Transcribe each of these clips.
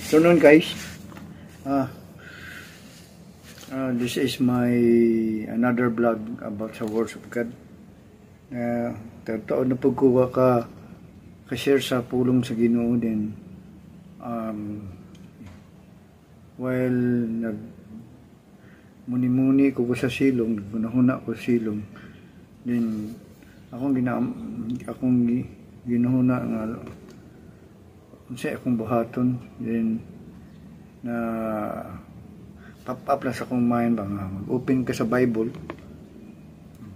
Afternoon guys. This is my another vlog about sa words of God. Taon na pagkuha ka-share sa pulong sa Ginoo din. While muni-muni ko sa silong, gunahuna ko silong. Then akong ginuhuna nga unsay akong buhaton, then na pop-up lang sa akong mind ba nga mag-open ka sa Bible,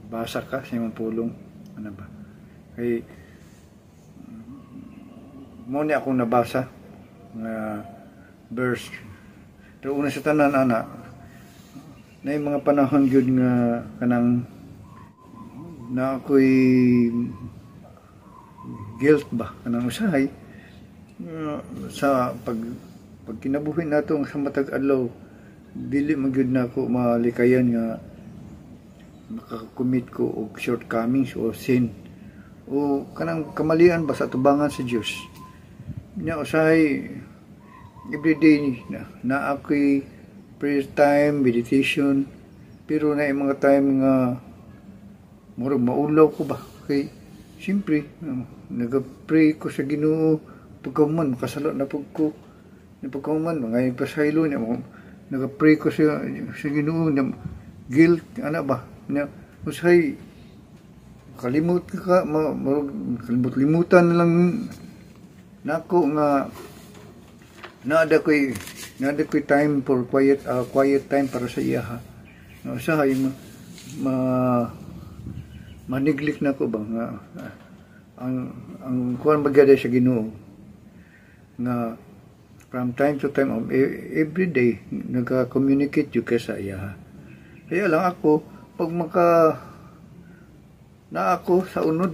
basa ka sa imong pulong, ano ba kay mo ni akong nabasa nga verse. Pero una sa tanan ana na yung mga panahon gyud nga kanang na ako'y guilt ba kanang usahay sa pag kinabuhi nato sa matag adlaw, dili magyud na ako malikayan nga makakommit ko og shortcomings o sin o kanang kamalian ba sa tubangan sa Dios. Nya usahay everyday na ako'y prayer time, meditation, pero na yung mga time nga murag maulaw ko ba kay siyempre nag-pray ko sa Ginoo pagkaman makasalo na pagko na pagkaman mga pasaylo niya nag-pray ko sa Ginoo na guilt ana ba na usay kalimut-limutan na lang nako nga naada ko'y time for quiet time para sa iya ha. Usahay ma-neglect na ko ba nga ang kuan bagay sa Ginoo nga from time to time every day nagka-communicate yung sa iya. Kaya lang ako pag na ako sa unod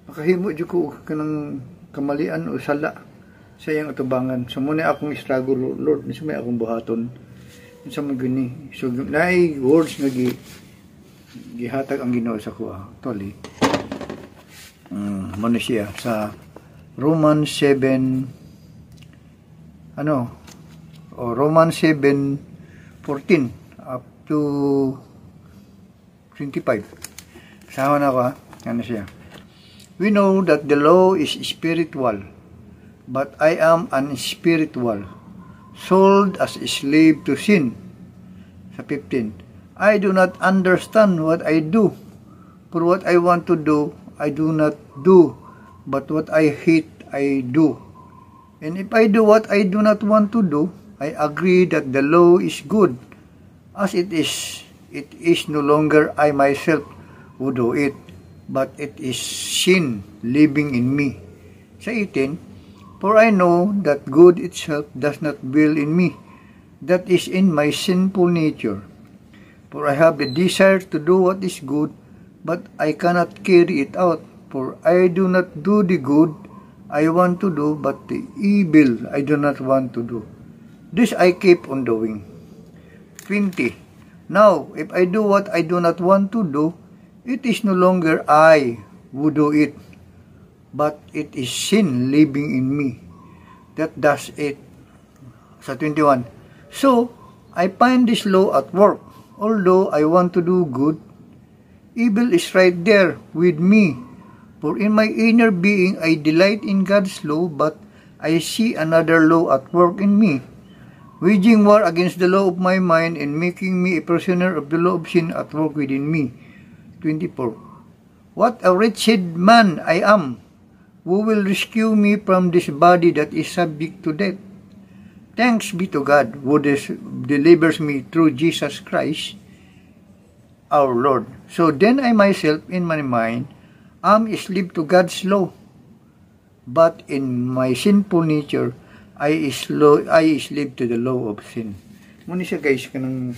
makahimo jud ko kanang kamalian o sala sa iyang atubangan. So muna akong struggle, Lord, sa may akong buhaton sa mga gini. So naay words nga gihatag ang Ginoo sa ko actually. Muna siya sa Romans 7 Romans 7:14 up to 25. Sama na ko ano siya. We know that the law is spiritual, but I am unspiritual, sold as a slave to sin. Sa 15, I do not understand what I do, for what I want to do, I do not do, but what I hate, I do. And if I do what I do not want to do, I agree that the law is good. As it is no longer I myself who do it, but it is sin living in me. Sa 18, for I know that good itself does not dwell in me, that is in my sinful nature. For I have the desire to do what is good, but I cannot carry it out. For I do not do the good I want to do, but the evil I do not want to do. This I keep on doing. 20. Now, if I do what I do not want to do, it is no longer I who do it, but it is sin living in me that does it. Sa 21. So, I find this law at work. Although I want to do good, evil is right there with me. For in my inner being I delight in God's law, but I see another law at work in me, waging war against the law of my mind and making me a prisoner of the law of sin at work within me. 24. What a wretched man I am! Who will rescue me from this body that is subject to death? Thanks be to God who delivers me through Jesus Christ our Lord. So then I myself in my mind am a slave to God's law, but in my sinful nature I is slave to the law of sin. Muna siya guys kanang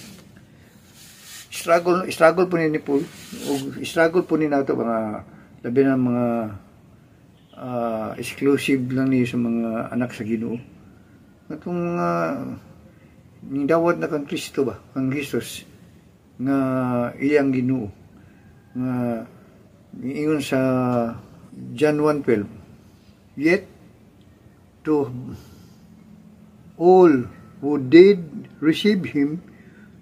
struggle po ni Paul o struggle po ni nato mga labi na mga exclusive lang ni sa mga anak sa Ginoo. Katong nindawat na kang Kristo ba kang Jesus nga iyang Ginoo nga ingon sa John 1:12, yet to all who did receive him,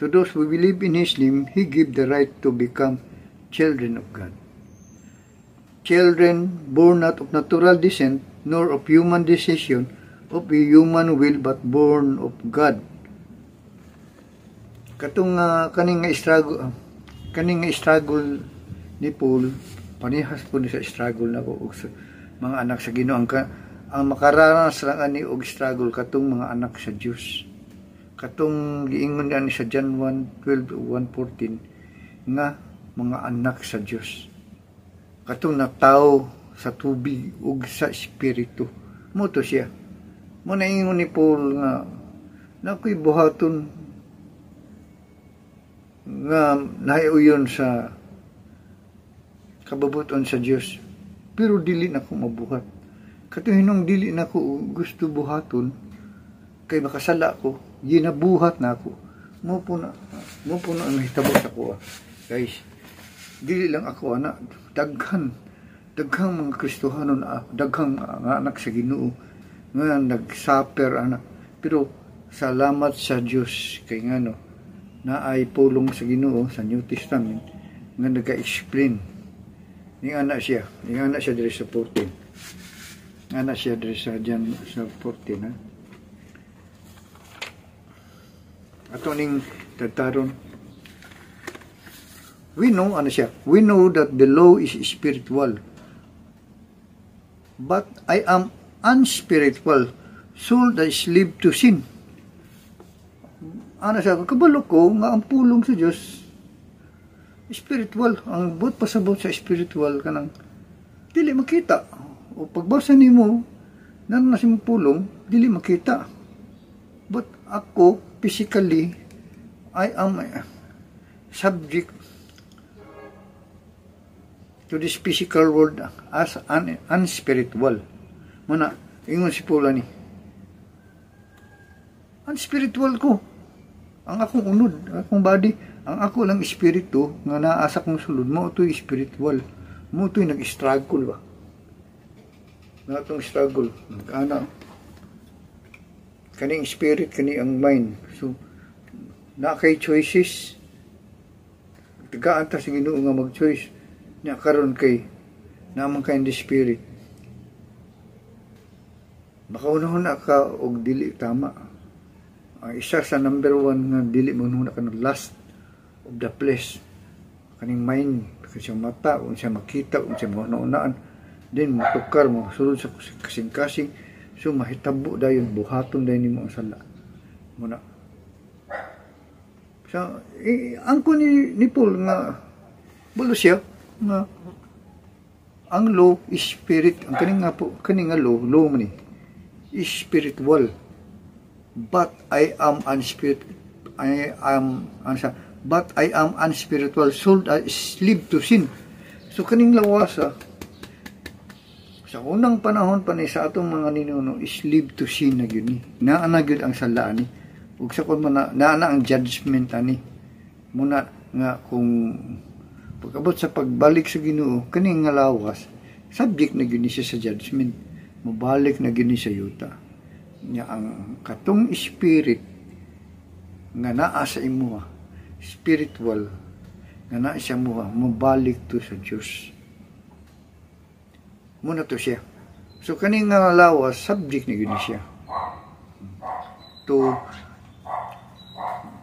to those who believe in his name, he gave the right to become children of God. Children born not of natural descent, nor of human decision, of a human will, but born of God. Katong kaning nga struggle ni Paul, panihas po sa struggle na ko og mga anak sa Ginoo. Ang makaranas lang ani og struggle katong mga anak sa Dios. Katong giingon ani sa John 1:12-1:14 nga mga anak sa Dios. Katong natawo sa tubig ug sa espiritu. Mo to siya. Mo na ingon ni Paul nga nakoy buhaton nga nahiuyon sa kababuton sa Dios, pero dili na ko mabuhat. Katong hinong dili na ko gusto buhaton kay makasala ko, ginabuhat na ako. Mo po na ang hitabo sa ko. Guys, dili lang ako ana, daghang mga Kristohanon, daghang anak sa Ginoo nga nag-suffer anak. Pero salamat sa Dios kay ngano na ay pulong sa Ginoo sa New Testament nga naga-explain ni anak siya diri sa 14. Anak siya diri sa John sa 14 ha. Ato ning tataron. We know that the law is spiritual, but I am unspiritual, soul that is slave to sin. Ano siya, kabalo ko nga ang pulong sa Diyos spiritual, ang buot pasabot sa spiritual kanang dili makita. O pagbasa nimo nan nasim pulong dili makita. But ako physically I am subject to this physical world as unspiritual. Muna, ingon si Paul ni, unspiritual ko. Ang akong unod, akong body, ang ako lang espiritu nga naasa kong sulod mo, ito'y spiritual. Mo ito'y nag-struggle ba? Nga itong struggle. Nag-ana. Kani ang spirit, kani ang mind. So, na kay choices. Tagaan ta sa Ginoo nga mag-choice. Nya karon kay naman kay in the spirit. Baka unahon na ka og dili tama. Ang isa sa number 1 nga dili mo na ka last of the flesh. Kaning mind, kasi mata, kung siya makita, kung siya maunaan, then matukar, masulod sa kasing-kasing, so mahitabo dayon, buhaton dayon mo ang sala. Muna. So, ang ko ni Paul nga, bulo siya, nga, ang law is spirit, ang kaning nga law man is spiritual, but I am unspiritual, but I am unspiritual, soul that is slave to sin. So kaning lawasa sa unang panahon pa ni sa atong mga ninuno is slave to sin na gyud ni. Naa na gyud ang sala ni. Ug sa kun man naa na ang judgment ani. Muna nga kung pagabot sa pagbalik sa Ginoo kaning nga lawas, subject na gyud ni siya sa judgment. Mabalik na gyud ni sa yuta. Nya ang katong spirit nga naa sa imo, spiritual nga naa sa imo, mabalik to sa Dios. Muna to siya. So kaning nga lawas, subject na gyud siya to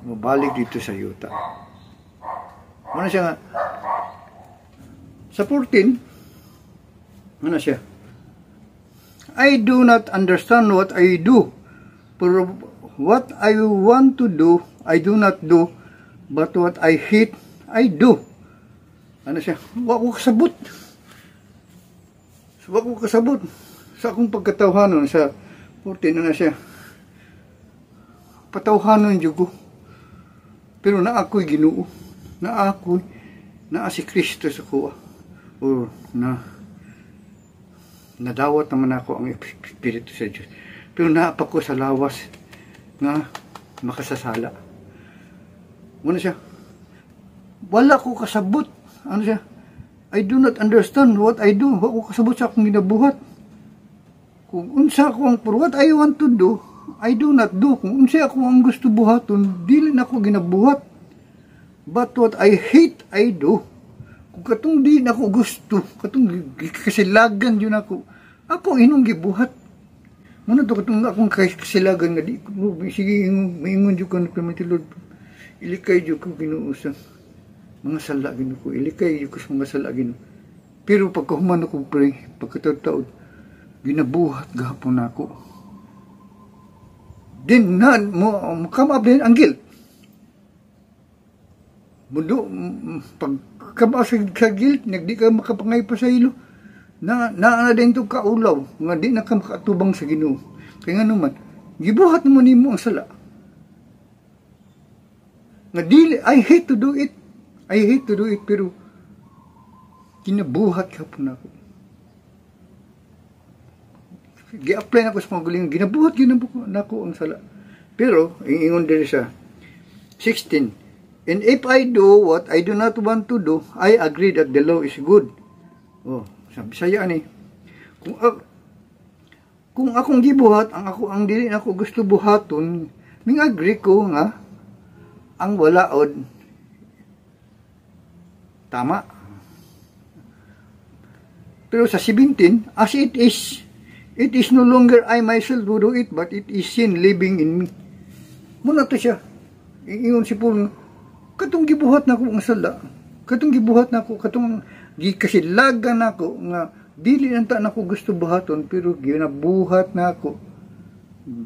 mabalik dito sa yuta. Muna siya nga sa 14 muna siya, I do not understand what I do, for what I want to do I do not do, but what I hate I do. Ano siya, wa ko kasabot. Wa ko kasabot sa akong pagkatawhanon sa 14 na siya. Patawhanon jud ko. Pero na ako'y Ginoo, na si Kristo sa kuha. O nadawat naman ako ang Espiritu sa Diyos. Pero naapa ko sa lawas nga makasasala. Muna siya, wala ko kasabot. Ano siya? I do not understand what I do. Wala ko kasabot sa akong ginabuhat. Kung unsa ko ang for what I want to do, I do not do. Kung unsay ako ang gusto buhaton, dili na ako ginabuhat. But what I hate, I do. Kung katong di na ako gusto, katong kasilagan yun ako inong gibuhat. Muna to katong akong kasilagan nga di ko, sige, maingon dyan ka na kami Lord. Ilikay dyan ko ginuusan. Mga sala gino ko, ilikay dyan ko sa mga sala gino. Pero pagkahuman ako pray, pagkataon, ginabuhat gahapon ako. Then, come up din ang guilt. Mundo, pag kama sa guilt, di ka makapangay pa sa ilo. Na din ito kaulaw, nga di na ka makatubang sa Ginoo. Kaya nga naman, gibuhat mo nimo ang sala. Nga dili, I hate to do it, pero kinabuhat ka po na ako. Gi-apply na ko sa mga guling, ginabuhat na ako ang sala. Pero, ingon din siya, 16, and if I do what I do not want to do, I agree that the law is good. Oh, sabi saya ni. Kung akong gibuhat, ang dili na ako gusto buhaton, ming agree ko nga ang walaod tama. Pero sa 17, as it is no longer I myself who do it, but it is sin living in me. Muna to siya. Ingon si Paul, katong gibuhat na ko ang sala, katong gibuhat na ko, katong gikasilagan na ko, nga dili nanta na ko gusto buhaton, pero ginabuhat na ko,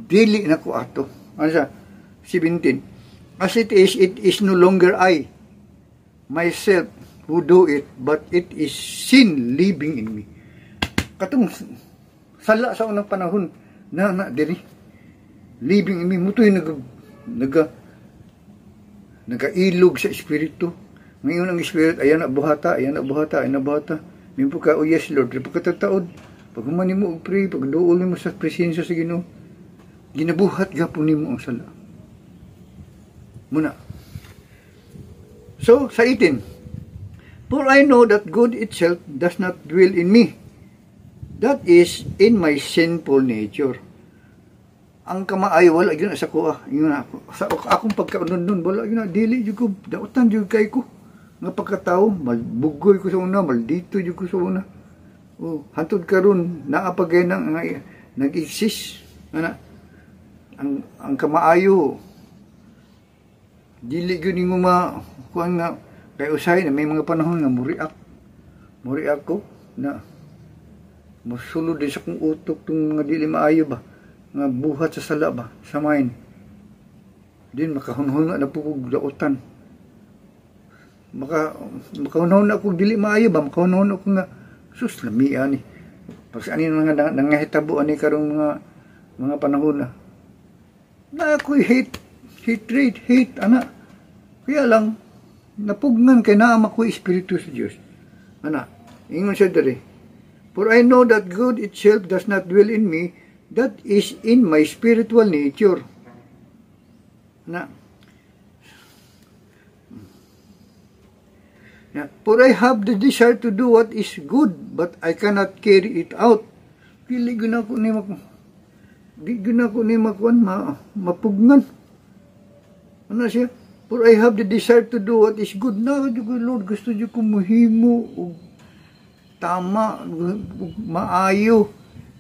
dili na ko ato. Ano siya? 17. As it is no longer I, myself, who do it, but it is sin living in me. Katong sala sa unang panahon, na diri, living in me, mutoy nagailog sa espiritu. Ngayon ang espiritu, ayan na buhata. Mimpo ka, oh yes Lord, pagkatataod, pag humani mo, pray, pag dool mo sa presensya sa Ginoo, ginabuhat gapon nimo ang sala. Muna. So, sa 18, for I know that good itself does not dwell in me. That is in my sinful nature. Ang kamaayo wala gyud sa ko sa akong pagkaunod wala gyud dili jud ko dautan jud kay ko nga pagkatao malbugoy ko sa una maldito jud ko sa una. Oh, hantod karon naa pa gay nang nag-exist ana ang kamaayo dili gyud nimo kuan nga kay usay na may mga panahon nga muriak ko na masulod din sa kong utok tong mga dili maayo ba nga buhat sa sala ba sa mind din makahunhon na po kog dautan makahunhon na kog dili maayo ba makahunhon ako nga sus lamia ni pag ani nga nangahitabo ani karong mga panahon na ako hate ana kaya lang napugnan kay naama ko espiritu sa Dios ana ingon siya diri. For I know that good itself does not dwell in me, that is in my spiritual nature. For I have the desire to do what is good, but I cannot carry it out. Pili gina ko ni mapugnan. Ano siya? For I have the desire to do what is good. Lord, gusto niyo ko muhimo tama, maayo.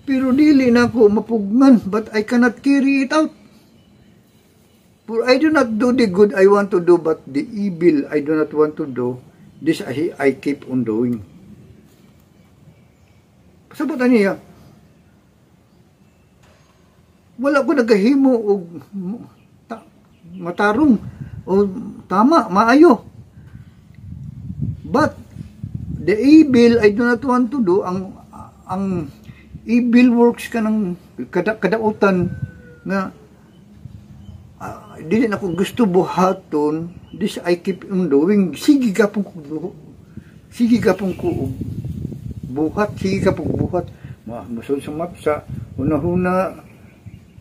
Pero dili na ko mapugnan, but I cannot carry it out. For I do not do the good I want to do, but the evil I do not want to do, this I keep on doing. Pasabutan niya, wala ko nagahimo o matarong o tama, maayo. But the evil I do not want to do, ang evil works ka ng kadautan nga dili na ko gusto buhaton, this I keep on doing. Sige ka pong buhat, masod sa map sa una-una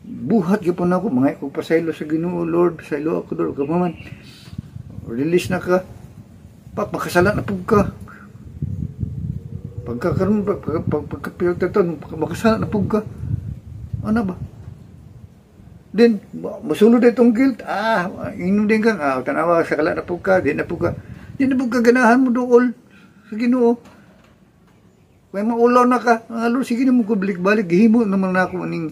buhat gapon ako mga ko pasaylo sa Ginoo. Lord, pasaylo ako Lord, kamaman release na ka makasala na pug ka pagkakaroon pagkapilagtatan makasala na pug ka ano ba Then, masulod itong guilt. Inom din kang, tanawa, sakala na po ka, di na po ka ganahan mo dool sa Ginoo. Kaya maulaw na ka, Lord, sige na mo ko balik-balik, gihimo naman na ako aning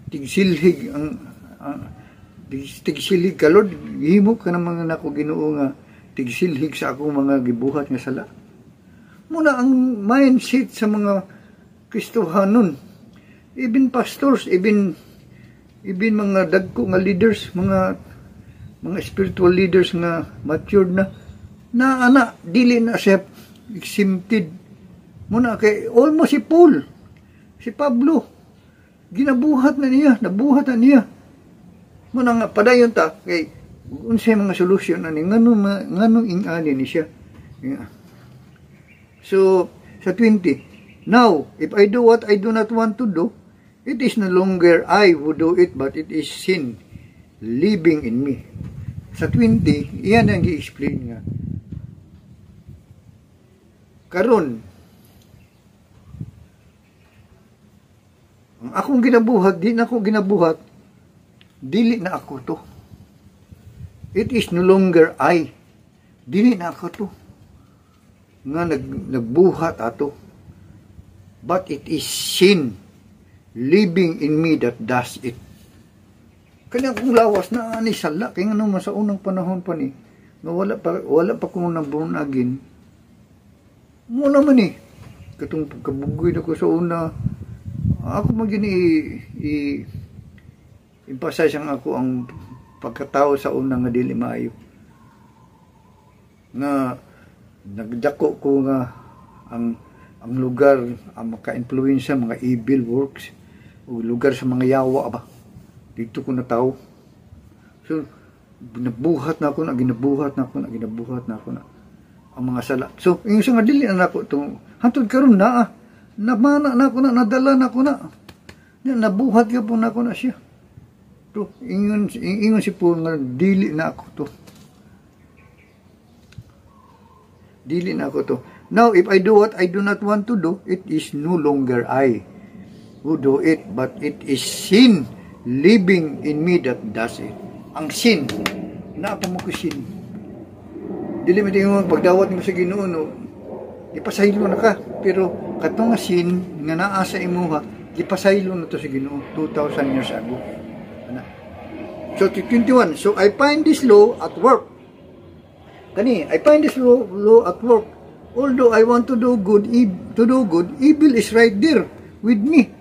tigsilhig, tigsilhig ka, Lord, gihimo ka naman na ako Ginoo nga, tigsilhig sa ako mga gibuhat nga sala. Muna ang mindset sa mga Kristohanon, even pastors, even mga dagko nga leaders, mga spiritual leaders nga matured na dili na siya exempted. Muna kay almost si Paul, si Pablo, nabuhat na niya. Muna nga padayon ta kay unsay mga solusyon ani ngano ingani ni siya. So sa 20, now if I do what I do not want to do, it is no longer I who do it, but it is sin living in me. Sa 20, iyan ang i-explain nga. Karon, ang akong ginabuhat, di na ako ginabuhat, dili na ako to. It is no longer I. Dili na ako to. Nga nagbuhat ato. But it is sin living in me that does it. Kanya kung lawas na ani sala, kaya nga naman sa unang panahon pa ni, na wala pa kung nabunagin, muna man eh, katong kabugoy na ko sa una, ako maging i-emphasize ang ako ang pagkatao sa una nga dili maayo. Nga, nagdako ko nga ang lugar, ang maka-influensya, mga evil works, o lugar sa mga yawa ba, dito ko na tao. So, ginabuhat na ako na ang mga sala. So, yung sa nga dili na ako itong, hantod karon namana na ako na, nadala na ako na. Nabuhat ka po na ako na siya. So, ingon si Paul nga, dili na ako to. Dili na ako to. Now, if I do what I do not want to do, it is no longer I who do it, but it is sin living in me that does it. Ang sin, naapa mo ko sin. Dili mo tingin mo, pagdawat mo sa Ginoo, no, ipasaylo na ka. Pero, katong nga sin, nga naa sa imuha, ipasaylo na to sa Ginoo, 2,000 years ago. So, 21, so I find this law at work. I find this law at work. Although I want to do good, evil is right there with me.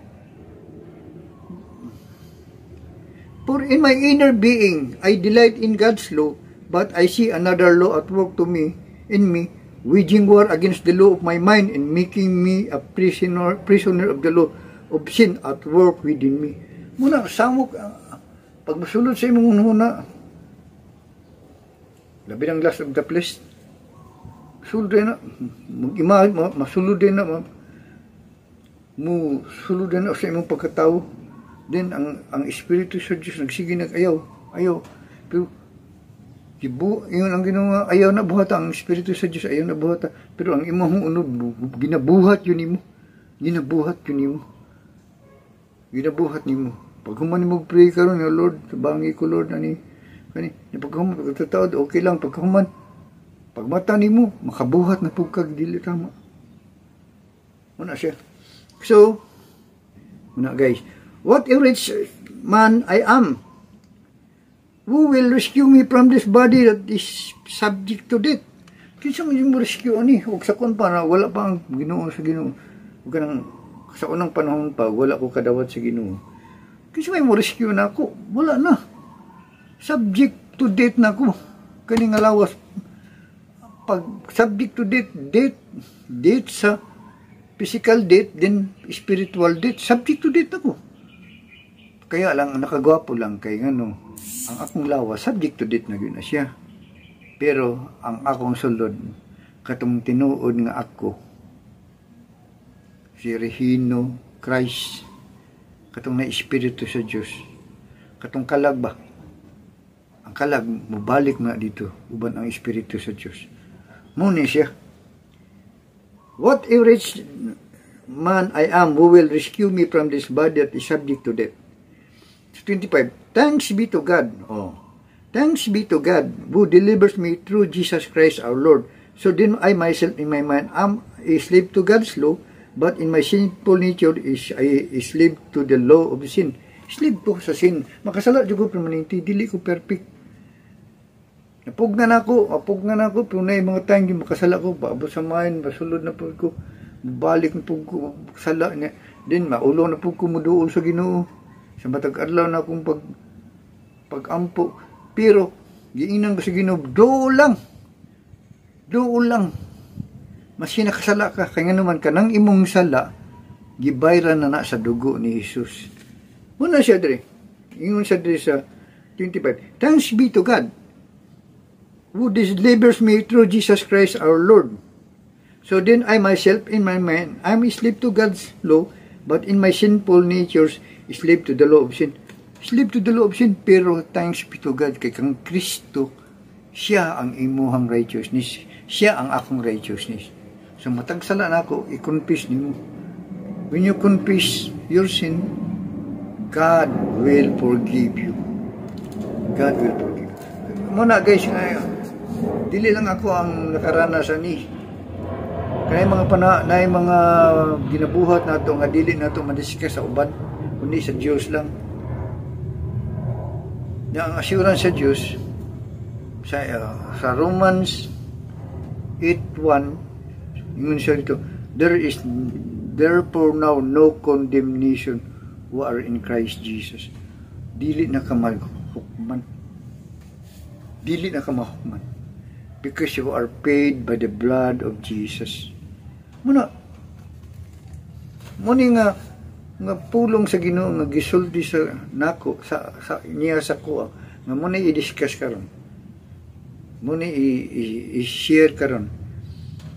For in my inner being, I delight in God's law, but I see another law at work in me, waging war against the law of my mind and making me a prisoner of the law of sin at work within me. Muna, samok, pag masulod sa imong huna, labi ng last of the place, sulod na, masulod na, musulod na sa imong pagkatao. Then, ang Espiritu sa Diyos, nagsige ayaw. Pero, yun ang ginawa, ayaw na buhat, ang Espiritu sa Diyos, ayaw na buhat. Pero, ang imong unod, ginabuhat yun mo. Ginabuhat nimo. Pag human mo pray ka ron, Lord, sabangi ko, Lord, pag human, pagkatawad, okay lang. Pag human, pag mata nimo, makabuhat na pugkag, dili tama. Muna siya. So, guys, what a rich man I am. Who will rescue me from this body that is subject to death? Kinsa mo rescue ani? Huwag sa kon pa na wala pa ang Ginoo sa Ginoo. Huwag ka nang, sa unang panahon pa, wala ko kadawat sa Ginoo. Kinsa mo rescue na ako? Wala na. Subject to death na ako. Kani nga lawas. Pag subject to death sa physical death, then spiritual death, subject to death ako. Kaya lang, nakagwapo lang kay ang akong lawa, subject to death na yun na siya. Pero, ang akong sulod, katong tinuod nga ako, si Rehino, Christ, katong na Espiritu sa Diyos, katong kalag ba? Ang kalag, mubalik na dito, uban ang Espiritu sa Diyos. Muna siya. What a rich man I am, who will rescue me from this body that is subject to death. 25. Thanks be to God. Oh. Thanks be to God who delivers me through Jesus Christ our Lord. So then I myself in my mind am a slave to God's law, but in my sinful nature is I a slave to the law of sin. Slave ko sa sin. Makasala jud ko permanente, dili ko perfect. Napugnan ako, pero na mga time yung makasala ko, baabot sa main, basulod na po ko, balik na po ko, sala niya. Then maulo na po ko muduol sa Ginoo. Sa matag adlaw na akong pag-ampo. Pero, giinan ko sa Ginoo, dool lang. Mas nakasala ka, kaya nga naman ka, nang imong sala, gibayra na sa dugo ni Jesus. Muna siya dre, ingon siya dre sa 25. Thanks be to God, who delivers me through Jesus Christ our Lord. So then I myself, in my mind, I'm a slave to God's law, but in my sinful natures, slave to the law of sin. Slave to the law of sin, pero thanks be to God, kay kang Kristo, siya ang imuhang righteousness, siya ang akong righteousness. So matagsala na ako, i-confess nimo. When you confess your sin, God will forgive you. God will forgive you. Muna guys, ngayon, dili lang ako ang nakaranas ani. Kaya mga ginabuhat nato nga dili nato madiscuss sa uban, kundi sa Dios lang. Na ang assurance sa Dios sa Romans 8:1, yun siya dito, there is therefore now no condemnation who are in Christ Jesus. Dili na ka mahukman. Dili na ka mahukman. Because you are paid by the blood of Jesus. Muna nga pulong sa Ginoo nga gisulti sa nako sa niya sa kuha nga muna i-discuss karon. Muna i-share karon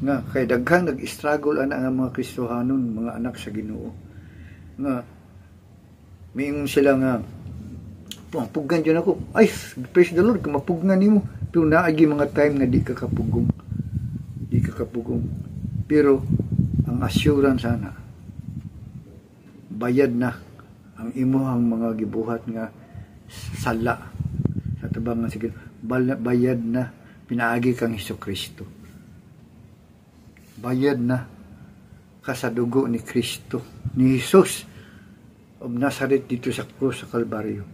nga kay daghang nag-struggle ana nga mga Kristohanon, mga anak sa Ginoo. Nga miingon sila nga puggan dyan ako. Ay, praise the Lord, kumapugnan nimo. Pero naagi mga time nga di ka kapugong. Pero, ang assurance sana, bayad na ang imuhang mga gibuhat nga sala. Sa tabang nga sige, bayad na, pinaagi kang Hesukristo. Bayad na kasadugo ni Kristo, ni Jesus of Nazareth dito sa krus sa Kalbaryo.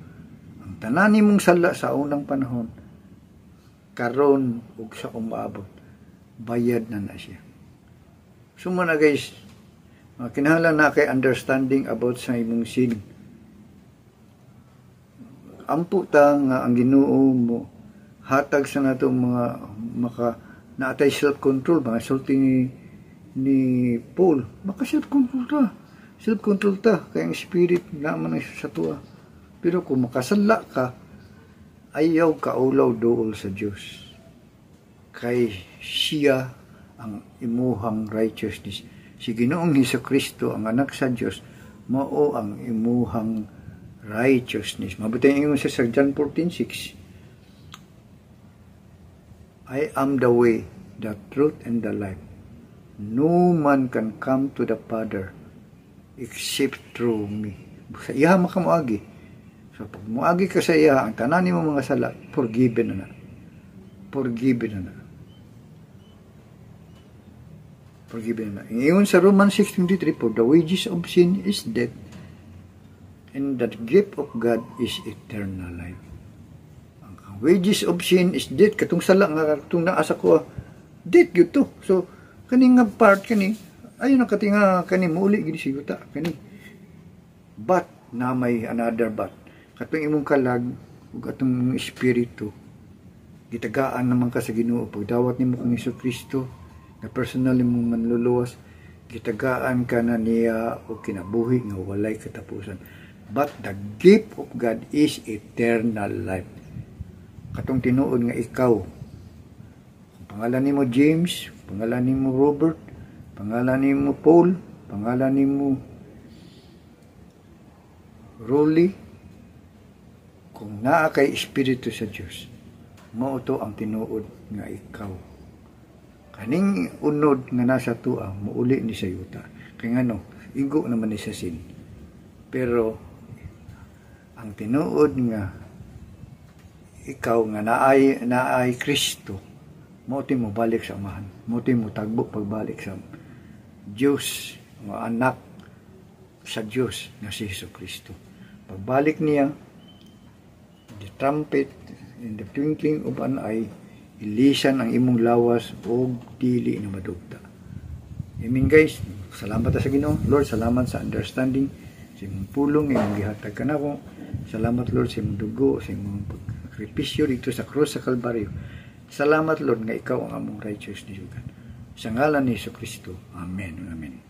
Ang tanan mong sala sa unang panahon, karon ug sa umaabot, bayad na siya. So muna guys, kinahanglan na kay understanding about sa imong sin. Ampo ta nga ang Ginoo mo hatag sa nato mga naatay self-control, mga sulti ni Paul, maka self-control ta kay ang spirit naman sa tuwa. Pero kung makasala ka, ayaw kaulaw dool sa Diyos. Kay siya ang imuhang righteousness. Si Ginoong Hesukristo, ang anak sa Diyos, mao ang imuhang righteousness. Mabuti yung sa John 14:6. I am the way, the truth, and the life. No man can come to the Father except through me. Sa iya makamuagi. So, pag muagi ka sa iya, ang tanan mo mga sala, forgiven na. Forgiven na. Ngayon sa Romans 6:23, for the wages of sin is death, and the gift of God is eternal life. Ang wages of sin is death. Katong sala nga, katong naasa ko, death yun to. So, kaning nga part kani, ayun ang katinga kani, muli gini siguta, kani. But, na may another but. Katong imong kalag ug atong espiritu gitagaan naman ka sa Ginoo pagdawat nimo kang Hesukristo na personal imong manluluwas, gitagaan ka na niya og kinabuhi nga walay katapusan. But the gift of God is eternal life. Katong tinuod nga ikaw, pangalan nimo James, pangalan nimo Robert, pangalan nimo Paul, pangalan nimo Rolly, kung naa kay Espiritu sa Diyos, mao to ang tinuod nga ikaw. Kaning unod nga nasa tuwa, muuli ni sa yuta. Kaya nga no, igo naman ni sa sin. Pero, ang tinuod nga ikaw nga naay Kristo, mo mo balik sa amahan, mo tagbo pagbalik sa Diyos, nga anak sa Diyos nga si Jesucristo. Pagbalik niya, the trumpet in the twinkling of an eye, ilisan ang imong lawas o dili na madugta. Amen guys. Salamat sa Ginoo. Lord, salamat sa understanding, sa imong pulong, imong gihatag kanako. Salamat Lord sa imong dugo, sa imong pagkripisyo dito sa krus sa Kalbaryo. Salamat Lord nga ikaw ang among righteous ni Jugan. Sa ngalan ni Jesucristo. Amen. Amen.